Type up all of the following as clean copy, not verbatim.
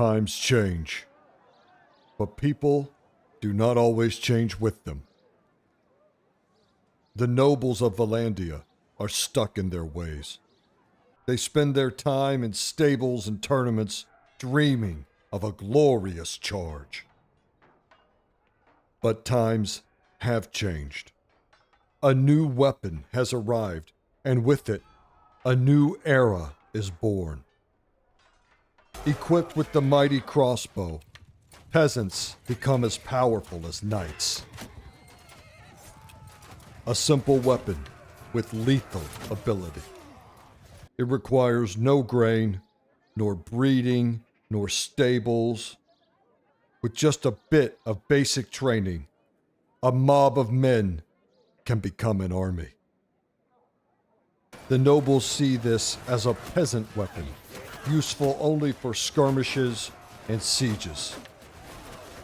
Times change, but people do not always change with them. The nobles of Valandia are stuck in their ways. They spend their time in stables and tournaments dreaming of a glorious charge. But times have changed. A new weapon has arrived, and with it, a new era is born. Equipped with the mighty crossbow, peasants become as powerful as knights. A simple weapon with lethal ability. It requires no grain, nor breeding, nor stables. With just a bit of basic training, a mob of men can become an army. The nobles see this as a peasant weapon, useful only for skirmishes and sieges.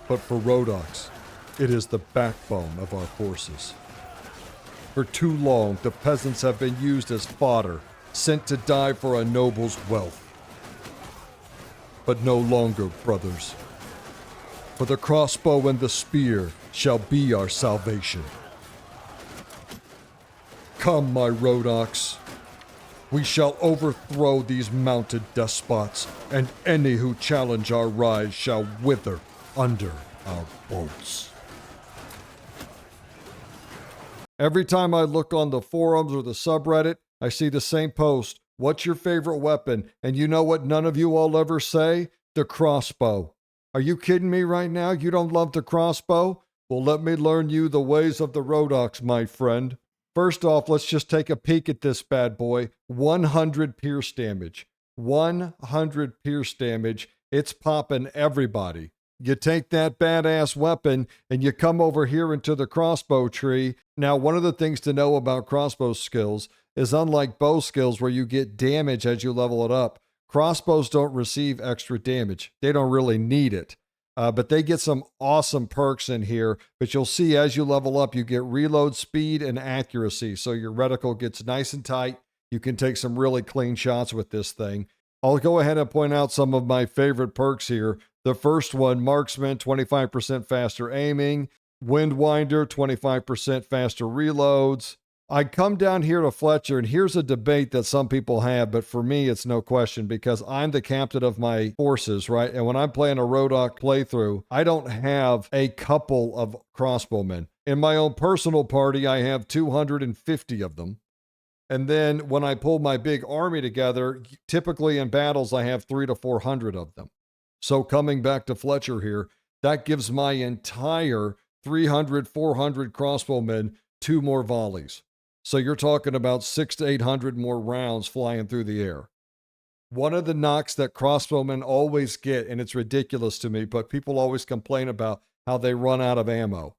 But for Rhodoks, it is the backbone of our forces. For too long, the peasants have been used as fodder, sent to die for a noble's wealth. But no longer, brothers. For the crossbow and the spear shall be our salvation. Come, my Rhodoks. We shall overthrow these mounted despots, and any who challenge our rise shall wither under our bolts. Every time I look on the forums or the subreddit, I see the same post. What's your favorite weapon? And you know what none of you all ever say? The crossbow. Are you kidding me right now? You don't love the crossbow? Well, let me learn you the ways of the Rhodoks, my friend. First off, let's just take a peek at this bad boy. 100 pierce damage. 100 pierce damage. It's popping everybody. You take that badass weapon and you come over here into the crossbow tree. Now, one of the things to know about crossbow skills is unlike bow skills where you get damage as you level it up, crossbows don't receive extra damage. They don't really need it. But they get some awesome perks in here. But you'll see as you level up, you get reload speed and accuracy. So your reticle gets nice and tight. You can take some really clean shots with this thing. I'll go ahead and point out some of my favorite perks here. The first one, Marksman, 25% faster aiming. Windwinder, 25% faster reloads. I come down here to Fletcher, and here's a debate that some people have, but for me, it's no question because I'm the captain of my forces, right? And when I'm playing a Rhodok playthrough, I don't have a couple of crossbowmen. In my own personal party, I have 250 of them. And then when I pull my big army together, typically in battles, I have 300 to 400 of them. So coming back to Fletcher here, that gives my entire 300, 400 crossbowmen 2 more volleys. So you're talking about 600 to 800 more rounds flying through the air. One of the knocks that crossbowmen always get, and it's ridiculous to me, but people always complain about how they run out of ammo.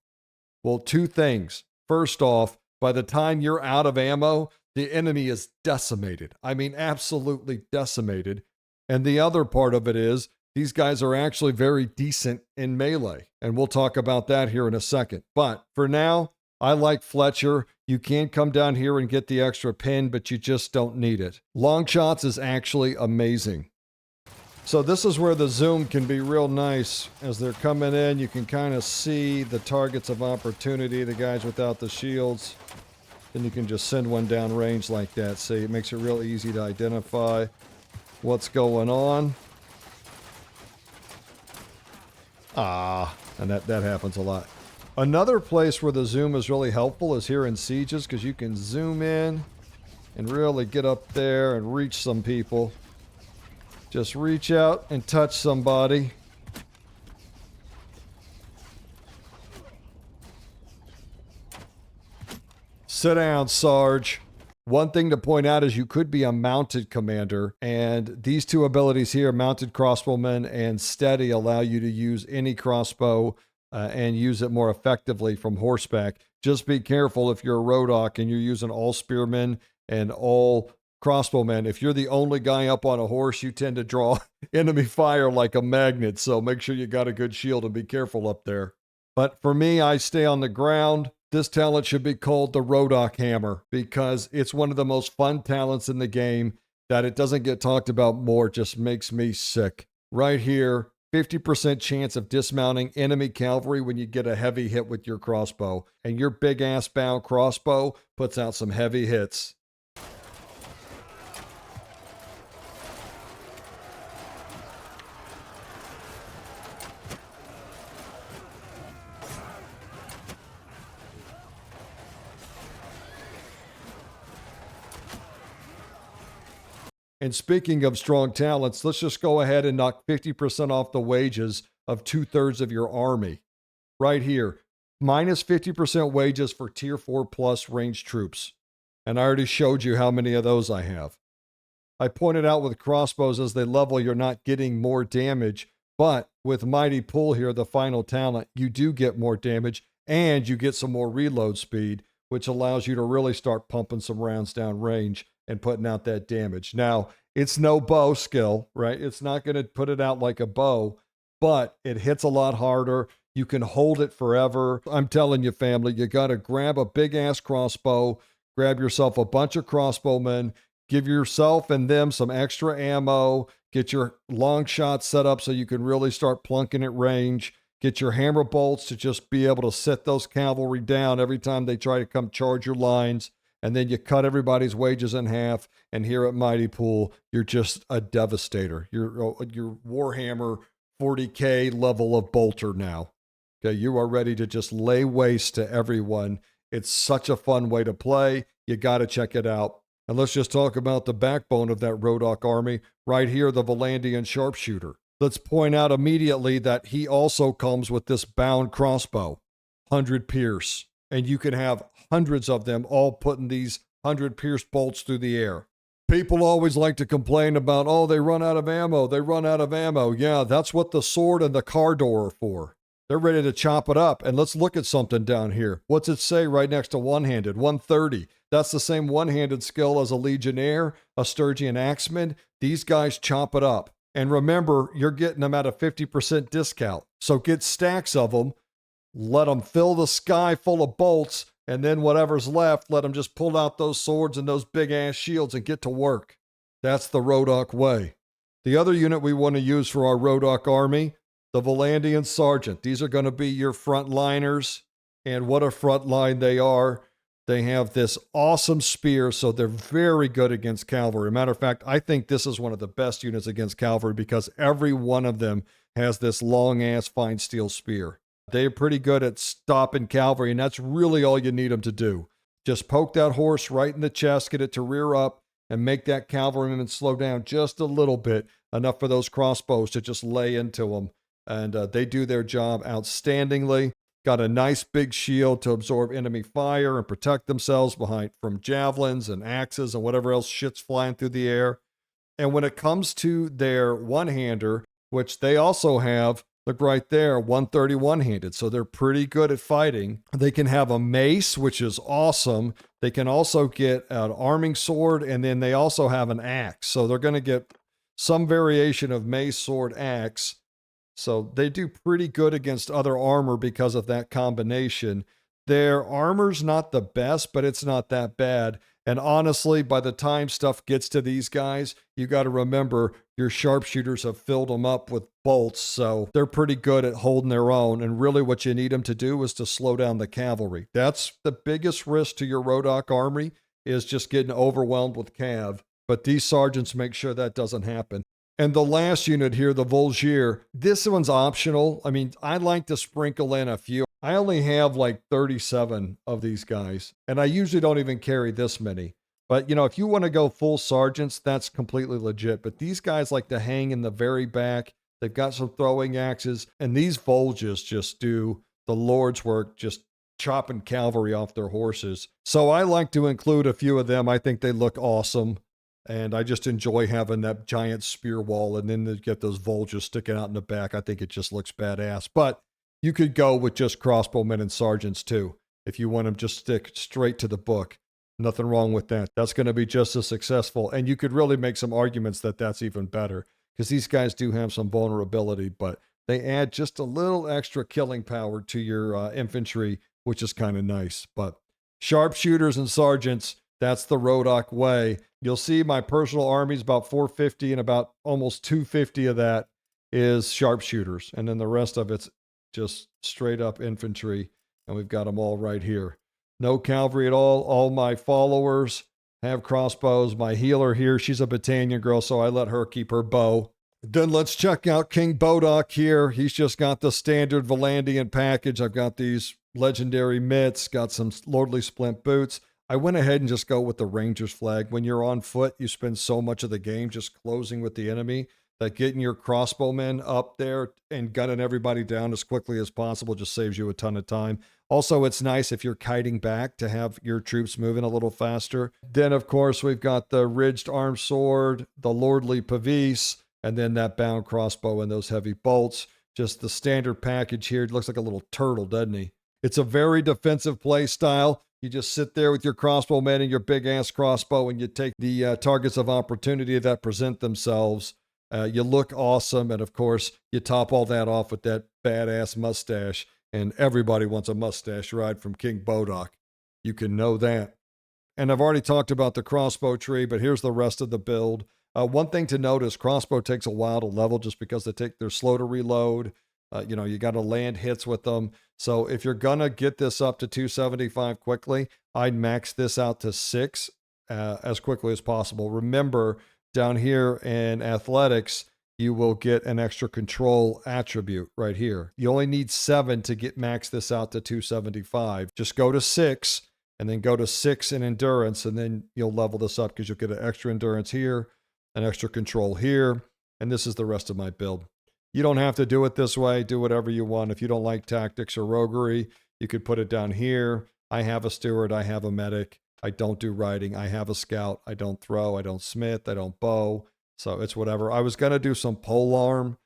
Well, 2 things. First off, by the time you're out of ammo, the enemy is decimated. I mean, absolutely decimated. And the other part of it is, these guys are actually very decent in melee. And we'll talk about that here in a second. But for now, I like Fletcher. You can come down here and get the extra pin, but you just don't need it. Long shots is actually amazing. So this is where the zoom can be real nice. As they're coming in, you can kind of see the targets of opportunity, the guys without the shields. Then you can just send one down range like that. See, it makes it real easy to identify what's going on. And that happens a lot. Another place where the zoom is really helpful is here in sieges because you can zoom in and really get up there and reach some people. Just reach out and touch somebody. Sit down, Sarge. One thing to point out is you could be a mounted commander, and these 2 abilities here, mounted crossbowman and steady, allow you to use any crossbow and use it more effectively from horseback. Just be careful if you're a Rhodok and you're using all spearmen and all crossbowmen. If you're the only guy up on a horse, you tend to draw enemy fire like a magnet, so make sure you got a good shield and be careful up there. But for me, I stay on the ground. This talent should be called the Rhodok Hammer because it's one of the most fun talents in the game that it doesn't get talked about more. It just makes me sick. Right here, 50% chance of dismounting enemy cavalry when you get a heavy hit with your crossbow. And your big ass bound crossbow puts out some heavy hits. And speaking of strong talents, let's just go ahead and knock 50% off the wages of 2/3 of your army. Right here, minus 50% wages for tier 4 plus ranged troops. And I already showed you how many of those I have. I pointed out with crossbows as they level, you're not getting more damage, but with Mighty Pull here, the final talent, you do get more damage and you get some more reload speed, which allows you to really start pumping some rounds down range and putting out that damage. Now, it's no bow skill, right? It's not going to put it out like a bow, but it hits a lot harder. You can hold it forever. I'm telling you, family, you got to grab a big ass crossbow, grab yourself a bunch of crossbowmen, give yourself and them some extra ammo, get your long shots set up so you can really start plunking at range, get your hammer bolts to just be able to set those cavalry down every time they try to come charge your lines, and then you cut everybody's wages in half, and here at Mighty Pool, you're just a devastator. You're Warhammer 40K level of bolter now. Okay, you are ready to just lay waste to everyone. It's such a fun way to play. You got to check it out. And let's just talk about the backbone of that Rhodok army. Right here, the Valandian sharpshooter. Let's point out immediately that he also comes with this bound crossbow, 100 pierce. And you can have hundreds of them all putting these 100 pierce bolts through the air. People always like to complain about, oh, they run out of ammo. They run out of ammo. Yeah, that's what the sword and the car door are for. They're ready to chop it up. And let's look at something down here. What's it say right next to one-handed? 130. That's the same one-handed skill as a Legionnaire, a Sturgian Axeman. These guys chop it up. And remember, you're getting them at a 50% discount. So get stacks of them, let them fill the sky full of bolts, and then whatever's left, let them just pull out those swords and those big-ass shields and get to work. That's the Rhodoks Way. The other unit we want to use for our Rhodok army, the Valandian Sergeant. These are going to be your frontliners, and what a front line they are. They have this awesome spear, so they're very good against cavalry. Matter of fact, I think this is one of the best units against cavalry because every one of them has this long-ass fine steel spear. They're pretty good at stopping cavalry, and that's really all you need them to do. Just poke that horse right in the chest, get it to rear up, and make that cavalryman slow down just a little bit, enough for those crossbows to just lay into them. And they do their job outstandingly. Got a nice big shield to absorb enemy fire and protect themselves from javelins and axes and whatever else shit's flying through the air. And when it comes to their one-hander, which they also have, look right there, 130 one-handed. So they're pretty good at fighting. They can have a mace, which is awesome. They can also get an arming sword, and then they also have an axe. So they're going to get some variation of mace, sword, axe. So they do pretty good against other armor because of that combination. Their armor's not the best, but it's not that bad. And honestly, by the time stuff gets to these guys, you got to remember your sharpshooters have filled them up with bolts. So they're pretty good at holding their own. And really what you need them to do is to slow down the cavalry. That's the biggest risk to your Rhodok army, is just getting overwhelmed with cav. But these sergeants make sure that doesn't happen. And the last unit here, the Volgier, this one's optional. I mean, I like to sprinkle in a few. I only have like 37 of these guys, and I usually don't even carry this many. But, you know, if you want to go full sergeants, that's completely legit. But these guys like to hang in the very back. They've got some throwing axes, and these Volges just do the Lord's work, just chopping cavalry off their horses. So I like to include a few of them. I think they look awesome. And I just enjoy having that giant spear wall, and then they get those Volges sticking out in the back. I think it just looks badass. But you could go with just crossbowmen and sergeants too, if you want them just stick straight to the book. Nothing wrong with that. That's going to be just as successful. And you could really make some arguments that that's even better, because these guys do have some vulnerability, but they add just a little extra killing power to your infantry, which is kind of nice. But sharpshooters and sergeants, that's the Rhodoks way. You'll see my personal army is about 450, and about almost 250 of that is sharpshooters. And then the rest of it's just straight up infantry. And we've got them all right here. No cavalry at all. All my followers have crossbows. My healer here, she's a battalion girl, so I let her keep her bow. Then let's check out King Bodok here. He's just got the standard Valandian package. I've got these legendary mitts, got some lordly splint boots. I went ahead and just go with the Ranger's flag. When you're on foot, you spend so much of the game just closing with the enemy that getting your crossbowmen up there and gunning everybody down as quickly as possible just saves you a ton of time. Also, it's nice if you're kiting back to have your troops moving a little faster. Then, of course, we've got the ridged armed sword, the lordly pavis, and then that bound crossbow and those heavy bolts. Just the standard package here. It looks like a little turtle, doesn't he? It's a very defensive play style. You just sit there with your crossbowmen and your big-ass crossbow, and you take the targets of opportunity that present themselves. You look awesome, and of course, you top all that off with that badass mustache, and everybody wants a mustache ride from King Bodok. You can know that. And I've already talked about the crossbow tree, but here's the rest of the build. One thing to note is crossbow takes a while to level just because they're slow to reload. You got to land hits with them. So if you're going to get this up to 275 quickly, I'd max this out to 6 as quickly as possible. Remember, down here in athletics, you will get an extra control attribute right here. You only need 7 to max this out to 275. Just go to 6 and then go to 6 in endurance, and then you'll level this up because you'll get an extra endurance here, an extra control here, and this is the rest of my build. You don't have to do it this way. Do whatever you want. If you don't like tactics or roguery, you could put it down here. I have a steward. I have a medic. I don't do riding. I have a scout. I don't throw. I don't smith. I don't bow. So it's whatever. I was going to do some polearm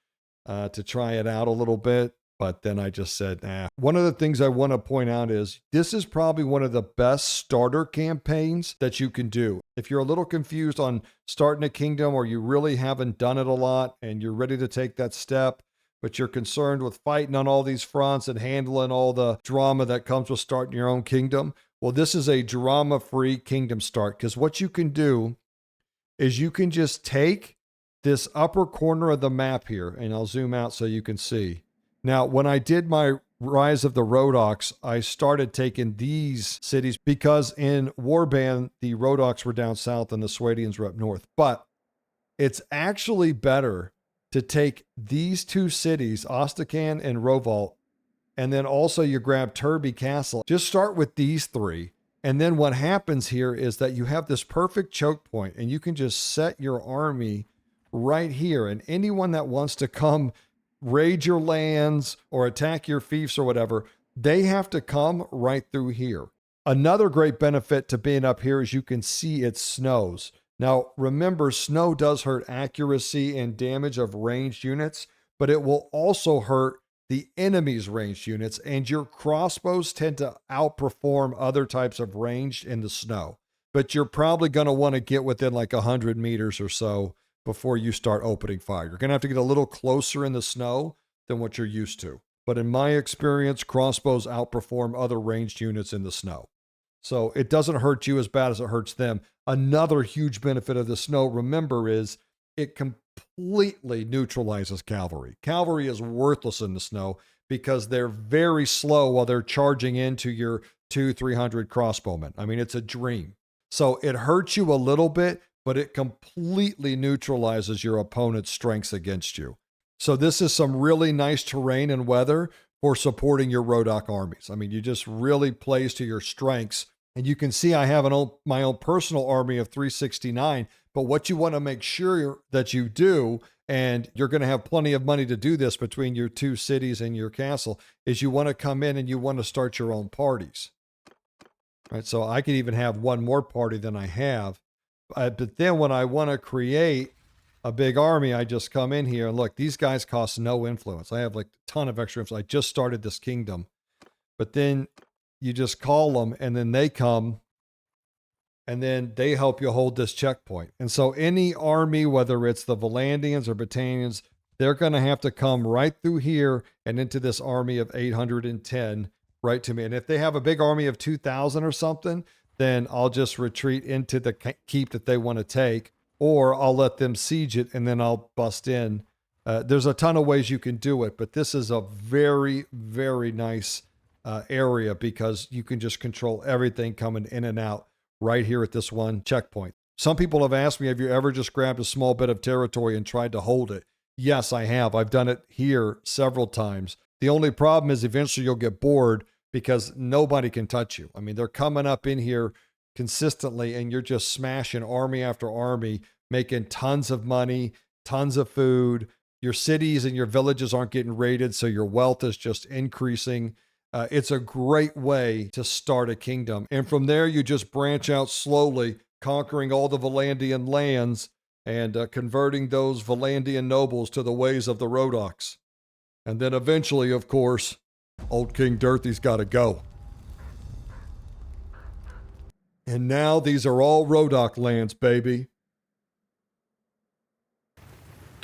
to try it out a little bit, but then I just said, nah. One of the things I want to point out is this is probably one of the best starter campaigns that you can do. If you're a little confused on starting a kingdom, or you really haven't done it a lot and you're ready to take that step, but you're concerned with fighting on all these fronts and handling all the drama that comes with starting your own kingdom, well, this is a drama-free kingdom start, because what you can do is you can just take this upper corner of the map here, and I'll zoom out so you can see. Now, when I did my Rise of the Rhodoks, I started taking these cities because in Warband, the Rhodoks were down south and the Swadians were up north. But it's actually better to take these 2 cities, Ostrakhan and Roval, and then also you grab Turby Castle. Just start with these 3. And then what happens here is that you have this perfect choke point, and you can just set your army right here. And anyone that wants to come raid your lands or attack your fiefs or whatever, they have to come right through here. Another great benefit to being up here is you can see it snows. Now, remember, snow does hurt accuracy and damage of ranged units, but it will also hurt the enemy's ranged units, and your crossbows tend to outperform other types of ranged in the snow. But you're probably going to want to get within like 100 meters or so before you start opening fire. You're going to have to get a little closer in the snow than what you're used to. But in my experience, crossbows outperform other ranged units in the snow. So it doesn't hurt you as bad as it hurts them. Another huge benefit of the snow, remember, is it completely neutralizes cavalry. Cavalry is worthless in the snow because they're very slow while they're charging into your 200-300 crossbowmen. I mean, it's a dream. So it hurts you a little bit, but it completely neutralizes your opponent's strengths against you. So this is some really nice terrain and weather for supporting your Rhodok armies. I mean, you just really plays to your strengths. And you can see I have my own personal army of 369, but what you want to make sure that you do, and you're going to have plenty of money to do this between your 2 cities and your castle, is you want to come in and you want to start your own parties. Right? So I could even have one more party than I have. But then when I want to create a big army, I just come in here and look, these guys cost no influence. I have like a ton of extra influence. I just started this kingdom. But then you just call them, and then they come, and then they help you hold this checkpoint. And so any army, whether it's the Valandians or Battanians, they're going to have to come right through here and into this army of 810 right to me. And if they have a big army of 2,000 or something, then I'll just retreat into the keep that they want to take, or I'll let them siege it, and then I'll bust in There's a ton of ways you can do it, but this is a very, very nice area because you can just control everything coming in and out right here at this one checkpoint. Some people have asked me, have you ever just grabbed a small bit of territory and tried to hold it? Yes, I have. I've done it here several times. The only problem is eventually you'll get bored because nobody can touch you. I mean, they're coming up in here consistently and you're just smashing army after army, making tons of money, tons of food. Your cities and your villages aren't getting raided, so your wealth is just increasing. It's a great way to start a kingdom. And from there, you just branch out slowly, conquering all the Valandian lands and converting those Valandian nobles to the ways of the Rhodoks. And then eventually, of course, old King Dirthy's got to go. And now these are all Rhodok lands, baby.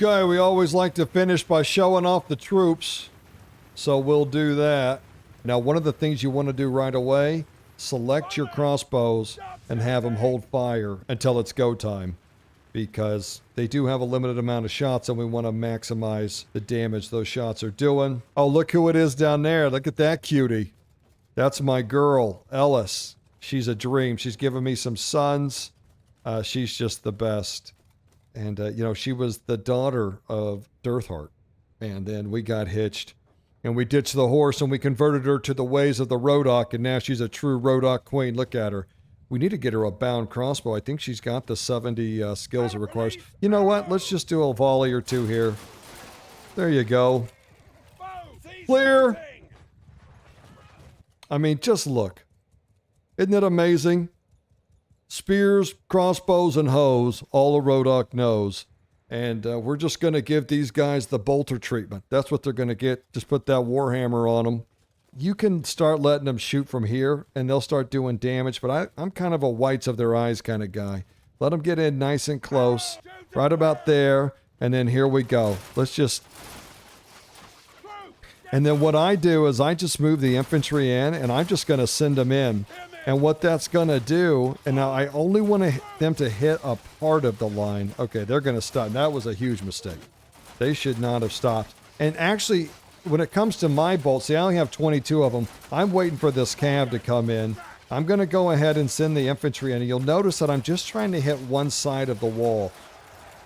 Okay, we always like to finish by showing off the troops, so we'll do that. Now, one of the things you want to do right away, select your crossbows and have them hold fire until it's go time, because they do have a limited amount of shots and we want to maximize the damage those shots are doing. Oh, look who it is down there. Look at that cutie. That's my girl, Ellis. She's a dream. She's given me some sons. She's just the best. And, you know, she was the daughter of Dirthheart. And then we got hitched. And we ditched the horse and we converted her to the ways of the Rhodok. And now she's a true Rhodok queen. Look at her. We need to get her a bound crossbow. I think she's got the 70 skills it requires. You know what? Let's just do a volley or two here. There you go. Clear. I mean, just look. Isn't it amazing? Spears, crossbows, and hoes, all a Rhodok knows. And we're just going to give these guys the bolter treatment. That's what they're going to get. Just put that warhammer on them. You can start letting them shoot from here, and they'll start doing damage. But I'm kind of a whites of their eyes kind of guy. Let them get in nice and close, right about there. And then here we go. Let's just... And then what I do is I just move the infantry in, and I'm just going to send them in. And what that's going to do, and now I only want them to hit a part of the line. Okay, they're going to stop. That was a huge mistake. They should not have stopped. And actually, when it comes to my bolts, see, I only have 22 of them. I'm waiting for this cav to come in. I'm going to go ahead and send the infantry in. And you'll notice that I'm just trying to hit one side of the wall.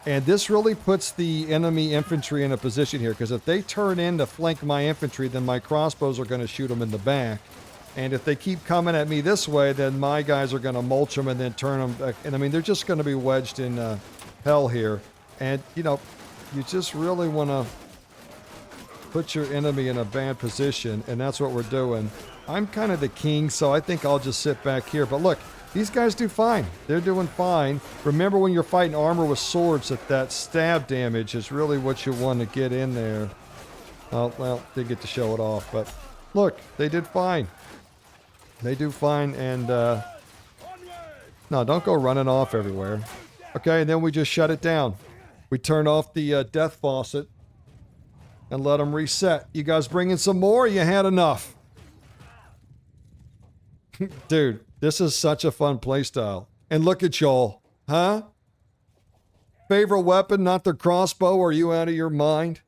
And this really puts the enemy infantry in a position here, because if they turn in to flank my infantry, then my crossbows are going to shoot them in the back. And if they keep coming at me this way, then my guys are going to mulch them and then turn them back. And I mean, they're just going to be wedged in hell here. And, you know, you just really want to put your enemy in a bad position. And that's what we're doing. I'm kind of the king, so I think I'll just sit back here. But look, these guys do fine. They're doing fine. Remember when you're fighting armor with swords, that stab damage is really what you want to get in there. Oh, well, didn't get to show it off. But look, they did fine. They do fine, and, no, don't go running off everywhere. Okay, and then we just shut it down. We turn off the death faucet and let them reset. You guys bringing some more, or you had enough? Dude, this is such a fun playstyle. And look at y'all, huh? Favorite weapon, not the crossbow? Are you out of your mind?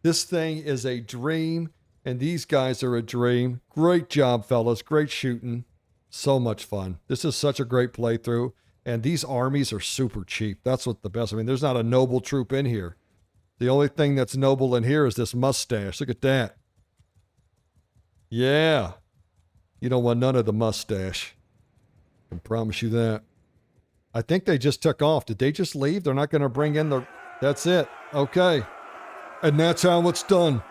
This thing is a dream. And these guys are a dream. Great job, fellas. Great shooting. So much fun. This is such a great playthrough. And these armies are super cheap. That's what the best. I mean, there's not a noble troop in here. The only thing that's noble in here is this mustache. Look at that. Yeah. You don't want none of the mustache. I can promise you that. I think they just took off. Did they just leave? They're not going to bring in the... That's it. Okay. And that's how it's done.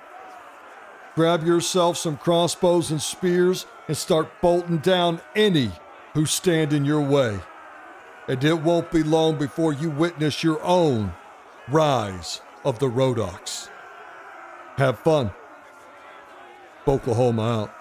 Grab yourself some crossbows and spears and start bolting down any who stand in your way. And it won't be long before you witness your own rise of the Rhodoks. Have fun. Oklahoma out.